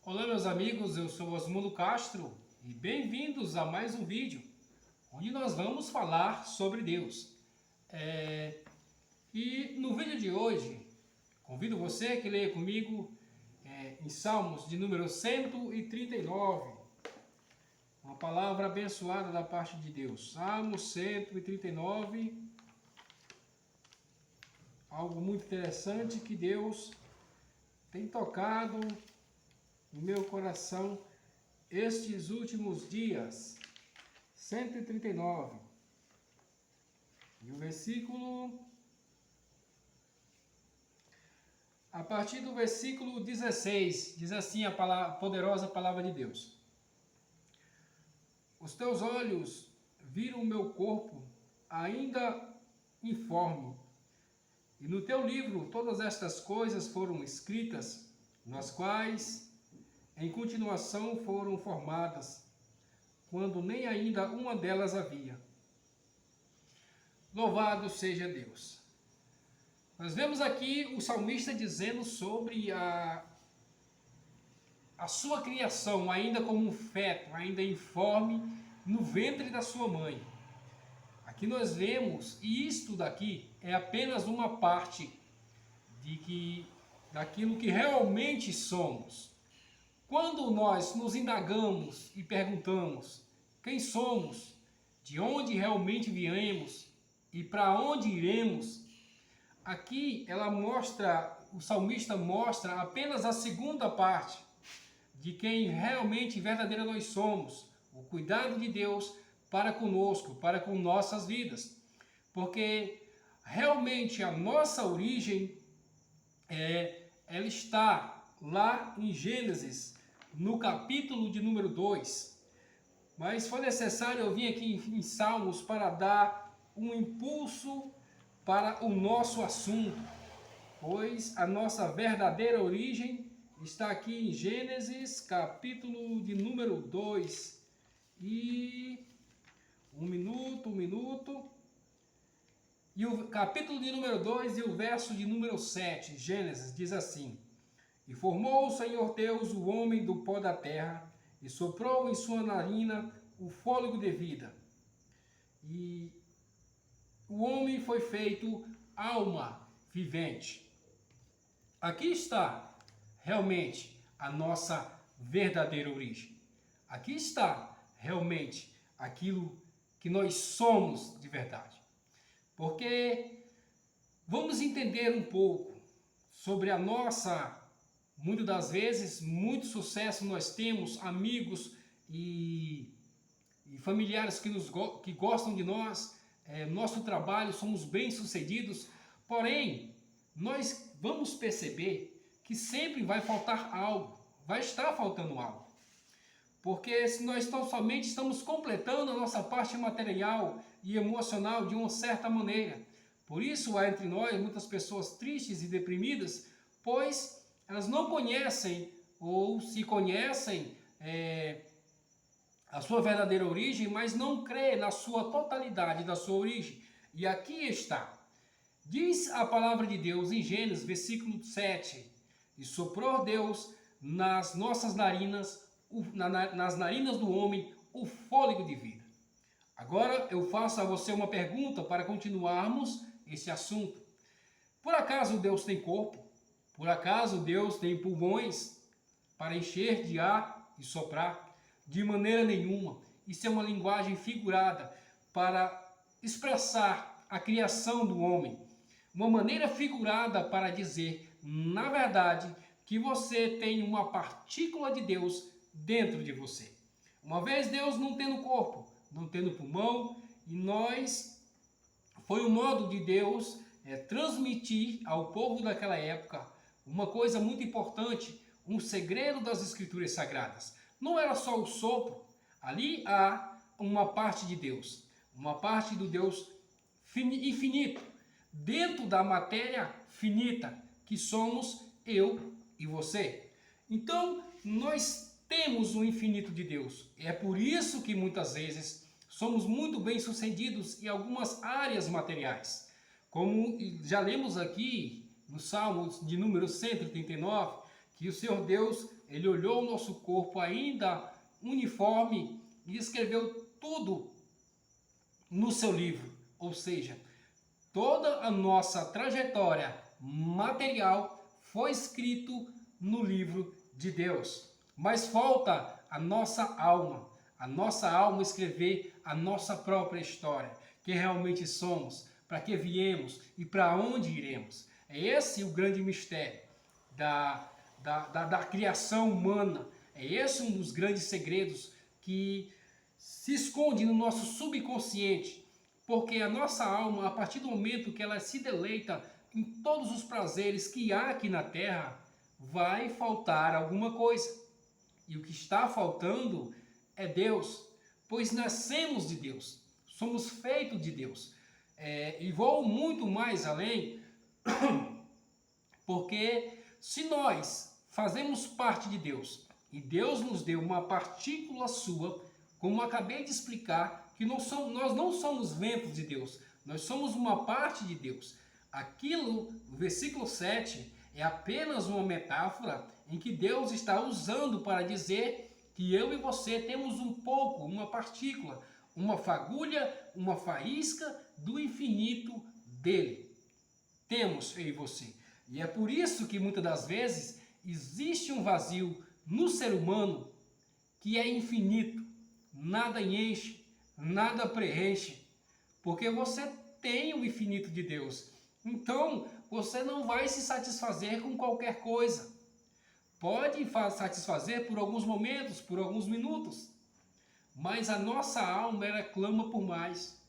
Olá meus amigos, eu sou Osmundo Castro e bem-vindos a mais um vídeo onde nós vamos falar sobre Deus. E no vídeo de hoje, convido você que leia comigo em Salmos de número 139, uma palavra abençoada da parte de Deus. Salmos 139, algo muito interessante que Deus tem tocado no meu coração estes últimos dias. 139. E o versículo, a partir do versículo 16, diz assim a poderosa palavra de Deus: Os teus olhos viram o meu corpo ainda informe, e no teu livro todas estas coisas foram escritas, nas quais em continuação foram formadas, quando nem ainda uma delas havia. Louvado seja Deus. Nós vemos aqui o salmista dizendo sobre a sua criação, ainda como um feto, ainda informe no ventre da sua mãe. Aqui nós vemos, e isto daqui é apenas uma parte daquilo que realmente somos. Quando nós nos indagamos e perguntamos quem somos, de onde realmente viemos e para onde iremos, aqui o salmista mostra apenas a segunda parte de quem realmente verdadeiro nós somos, o cuidado de Deus para conosco, para com nossas vidas. Porque realmente a nossa origem ela está lá em Gênesis, no capítulo de número 2. Mas foi necessário eu vir aqui em Salmos para dar um impulso para o nosso assunto, pois a nossa verdadeira origem está aqui em Gênesis, capítulo de número 2. E um minuto. E o capítulo de número 2 e o verso de número 7, Gênesis, diz assim: E formou o Senhor Deus o homem do pó da terra, e soprou em sua narina o fôlego de vida. E o homem foi feito alma vivente. Aqui está realmente a nossa verdadeira origem. Aqui está realmente aquilo que nós somos de verdade. Porque vamos entender um pouco sobre a nossa, muitas das vezes, muito sucesso nós temos, amigos e familiares que gostam de nós, nosso trabalho, somos bem-sucedidos, porém, nós vamos perceber que sempre vai faltar algo, vai estar faltando algo. Porque se nós somente estamos completando a nossa parte material e emocional de uma certa maneira. Por isso há entre nós muitas pessoas tristes e deprimidas, pois elas não conhecem, ou se conhecem a sua verdadeira origem, mas não crê na sua totalidade da sua origem. E aqui está. Diz a palavra de Deus em Gênesis, versículo 7, E soprou Deus nas nossas narinas, nas narinas do homem, o fôlego de vida. Agora eu faço a você uma pergunta para continuarmos esse assunto. Por acaso Deus tem corpo? Por acaso Deus tem pulmões para encher de ar e soprar? De maneira nenhuma. Isso é uma linguagem figurada para expressar a criação do homem. Uma maneira figurada para dizer, na verdade, que você tem uma partícula de Deus dentro de você. Uma vez Deus não tendo corpo, não tendo pulmão, e foi o modo de Deus transmitir ao povo daquela época uma coisa muito importante, um segredo das Escrituras Sagradas. Não era só o sopro, ali há uma parte de Deus, uma parte do Deus infinito, dentro da matéria finita, que somos eu e você. Então, nós temos o infinito de Deus. É por isso que muitas vezes somos muito bem-sucedidos em algumas áreas materiais. Como já lemos aqui no Salmo de número 139, que o Senhor Deus ele olhou o nosso corpo ainda uniforme e escreveu tudo no seu livro. Ou seja, toda a nossa trajetória material foi escrito no livro de Deus. Mas falta a nossa alma escrever a nossa própria história, quem realmente somos, para que viemos e para onde iremos. É esse o grande mistério da criação humana. É esse um dos grandes segredos que se esconde no nosso subconsciente, porque a nossa alma, a partir do momento que ela se deleita em todos os prazeres que há aqui na Terra, vai faltar alguma coisa. E o que está faltando é Deus, pois nascemos de Deus, somos feitos de Deus. E vou muito mais além, porque se nós fazemos parte de Deus, e Deus nos deu uma partícula sua, como acabei de explicar, que nós não somos ventos de Deus, nós somos uma parte de Deus. Aquilo, o versículo 7, é apenas uma metáfora em que Deus está usando para dizer que eu e você temos um pouco, uma partícula, uma fagulha, uma faísca do infinito dele. Temos eu e você. E é por isso que muitas das vezes existe um vazio no ser humano que é infinito. Nada enche, nada preenche, porque você tem o infinito de Deus. Então, você não vai se satisfazer com qualquer coisa. Pode satisfazer por alguns momentos, por alguns minutos, mas a nossa alma, ela clama por mais,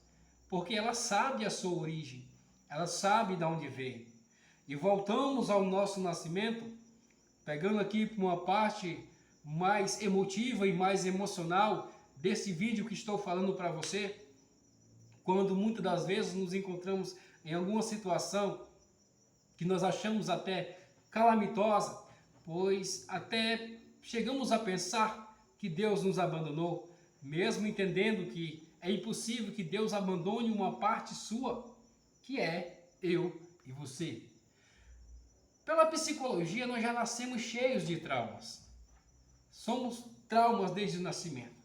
porque ela sabe a sua origem, ela sabe de onde veio. E voltamos ao nosso nascimento, pegando aqui uma parte mais emotiva e mais emocional desse vídeo que estou falando para você, quando muitas das vezes nos encontramos em alguma situação que nós achamos até calamitosa, pois até chegamos a pensar que Deus nos abandonou, mesmo entendendo que é impossível que Deus abandone uma parte sua, que é eu e você. Pela psicologia, nós já nascemos cheios de traumas. Somos traumas desde o nascimento.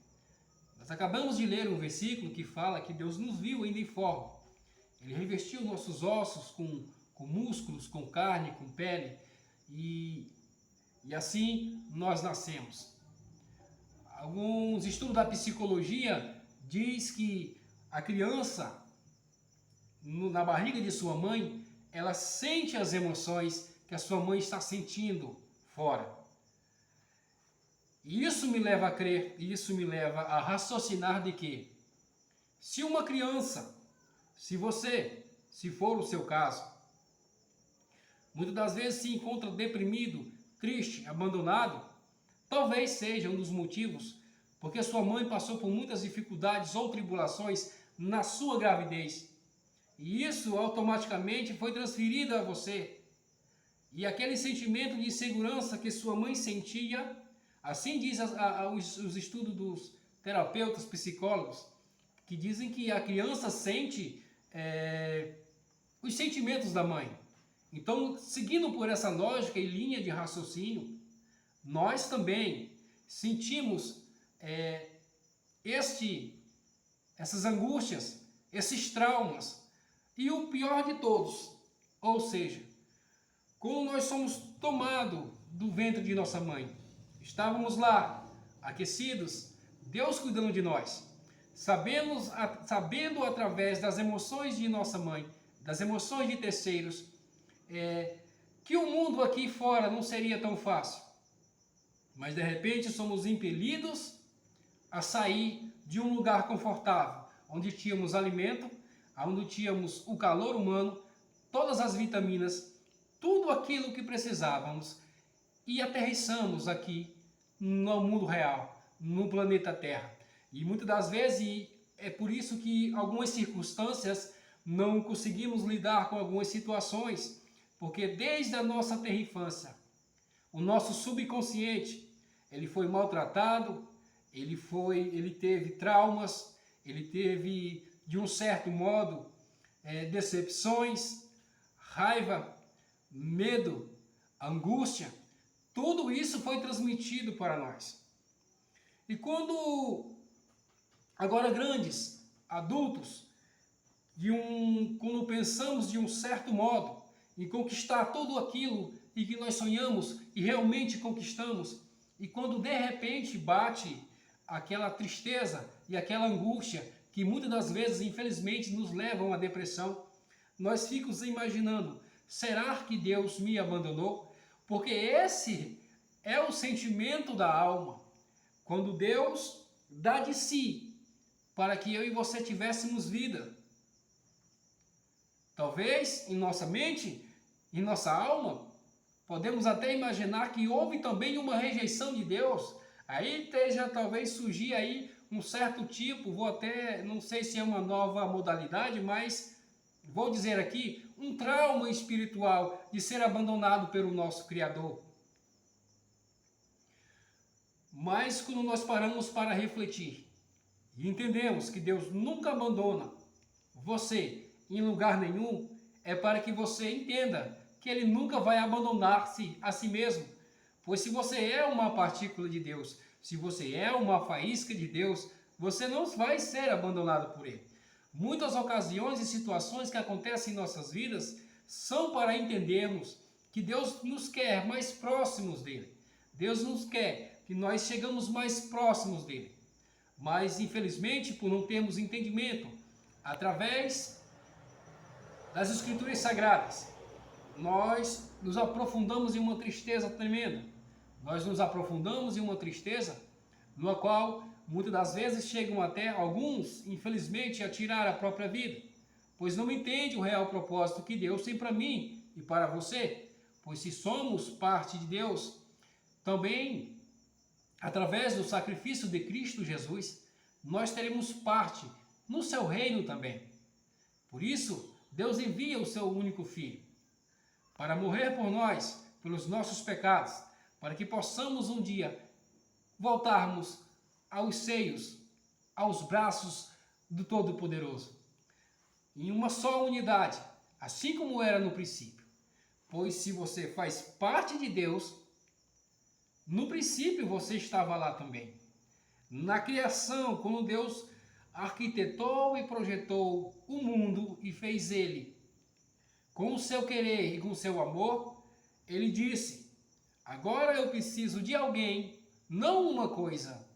Nós acabamos de ler um versículo que fala que Deus nos viu ainda informe. Ele revestiu nossos ossos com músculos, com carne, com pele, e assim nós nascemos. Alguns estudos da psicologia diz que a criança, na barriga de sua mãe, ela sente as emoções que a sua mãe está sentindo fora. E isso me leva a crer, isso me leva a raciocinar de que, se uma criança, se for o seu caso, muitas das vezes se encontra deprimido, triste, abandonado, talvez seja um dos motivos porque sua mãe passou por muitas dificuldades ou tribulações na sua gravidez. E isso automaticamente foi transferido a você. E aquele sentimento de insegurança que sua mãe sentia, assim diz os estudos dos terapeutas, psicólogos, que dizem que a criança sente os sentimentos da mãe. Então, seguindo por essa lógica e linha de raciocínio, nós também sentimos essas angústias, esses traumas. E o pior de todos, ou seja, quando nós somos tomados do ventre de nossa mãe, estávamos lá, aquecidos, Deus cuidando de nós, sabendo através das emoções de nossa mãe, das emoções de terceiros, que o mundo aqui fora não seria tão fácil. Mas de repente somos impelidos a sair de um lugar confortável, onde tínhamos alimento, onde tínhamos o calor humano, todas as vitaminas, tudo aquilo que precisávamos, e aterrissamos aqui no mundo real, no planeta Terra. E muitas das vezes é por isso que algumas circunstâncias não conseguimos lidar com algumas situações, porque desde a nossa terra infância, o nosso subconsciente, ele foi maltratado, ele teve traumas, ele teve, de um certo modo, decepções, raiva, medo, angústia. Tudo isso foi transmitido para nós. E quando, agora grandes, adultos, quando pensamos de um certo modo em conquistar tudo aquilo e que nós sonhamos e realmente conquistamos, e quando de repente bate aquela tristeza e aquela angústia que muitas das vezes, infelizmente, nos levam à depressão, nós ficamos imaginando, será que Deus me abandonou? Porque esse é o sentimento da alma, quando Deus dá de si para que eu e você tivéssemos vida. Talvez em nossa mente, em nossa alma, podemos até imaginar que houve também uma rejeição de Deus. Aí esteja talvez surgir aí um certo tipo, não sei se é uma nova modalidade, mas vou dizer aqui, um trauma espiritual de ser abandonado pelo nosso Criador. Mas quando nós paramos para refletir e entendemos que Deus nunca abandona você em lugar nenhum, é para que você entenda que Ele nunca vai abandonar-se a si mesmo. Pois se você é uma partícula de Deus, se você é uma faísca de Deus, você não vai ser abandonado por Ele. Muitas ocasiões e situações que acontecem em nossas vidas são para entendermos que Deus nos quer mais próximos dEle. Deus nos quer que nós chegamos mais próximos dEle. Mas, infelizmente, por não termos entendimento, através das Escrituras Sagradas, nós nos aprofundamos em uma tristeza tremenda. Nós nos aprofundamos em uma tristeza no qual muitas das vezes chegam até alguns, infelizmente, a tirar a própria vida, pois não entendem o real propósito que Deus tem para mim e para você. Pois se somos parte de Deus, também, através do sacrifício de Cristo Jesus, nós teremos parte no seu reino também. Por isso, Deus envia o seu único Filho para morrer por nós, pelos nossos pecados, para que possamos um dia voltarmos aos seios, aos braços do Todo-Poderoso, em uma só unidade, assim como era no princípio. Pois se você faz parte de Deus, no princípio você estava lá também. Na criação, quando Deus arquitetou e projetou o mundo e fez ele com o seu querer e com o seu amor, Ele disse, agora eu preciso de alguém, não uma coisa,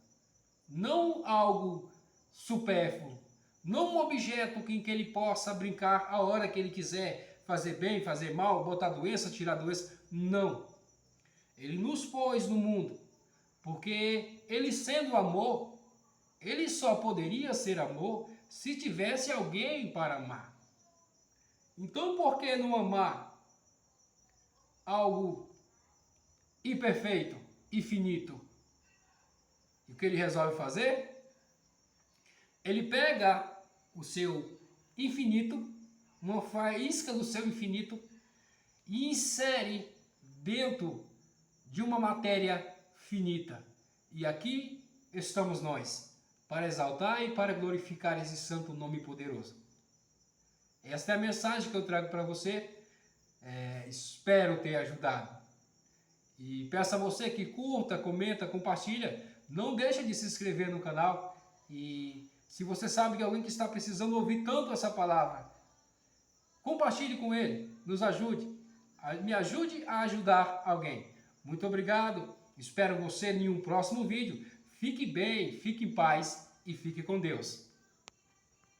não algo supérfluo, não um objeto em que ele possa brincar a hora que ele quiser, fazer bem, fazer mal, botar doença, tirar doença, não. Ele nos pôs no mundo, porque ele sendo amor, ele só poderia ser amor se tivesse alguém para amar. Então, por que não amar algo imperfeito e finito? E o que ele resolve fazer? Ele pega o seu infinito, uma faísca do seu infinito, e insere dentro de uma matéria finita. E aqui estamos nós, para exaltar e para glorificar esse santo nome poderoso. Esta é a mensagem que eu trago para você. Espero ter ajudado. E peço a você que curta, comenta, compartilha. Não deixe de se inscrever no canal. E se você sabe que alguém que está precisando ouvir tanto essa palavra, compartilhe com ele. Nos ajude. Me ajude a ajudar alguém. Muito obrigado. Espero você em um próximo vídeo. Fique bem, fique em paz e fique com Deus.